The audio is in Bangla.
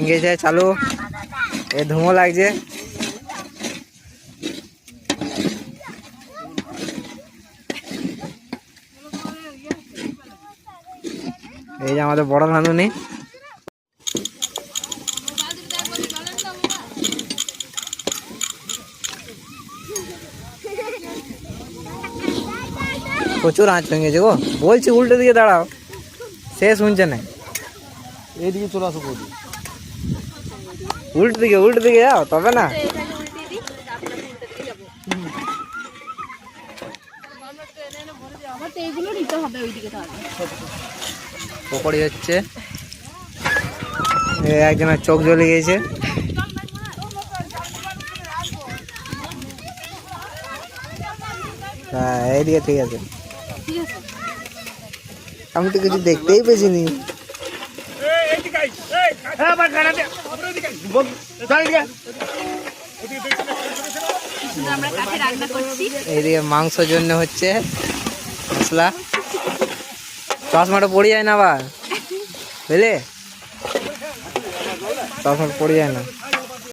গেছে চালু, এ ধুমো লাগছে। এই যে আমাদের বড় রাঁধুনি, প্রচুর আঁচ ভেঙেছে গো। বলছি উল্টো দিকে দাঁড়াও, সে শুনছে না। এইদিকে চলে আসো। উল্টো দিকে যাও তবে না। পকড়ি হচ্ছে, একজনের চোখ জ্বলে গিয়েছে। হ্যাঁ এইদিকে ঠিক আছে, আমি তো কিছু দেখতেই পেয়েছিনি। এইদিকে মাংসর জন্য হচ্ছে মশলা। চশমাটা পড়ে যায় না আবার, বুঝলে, চশমাটা পড়ে যায় না।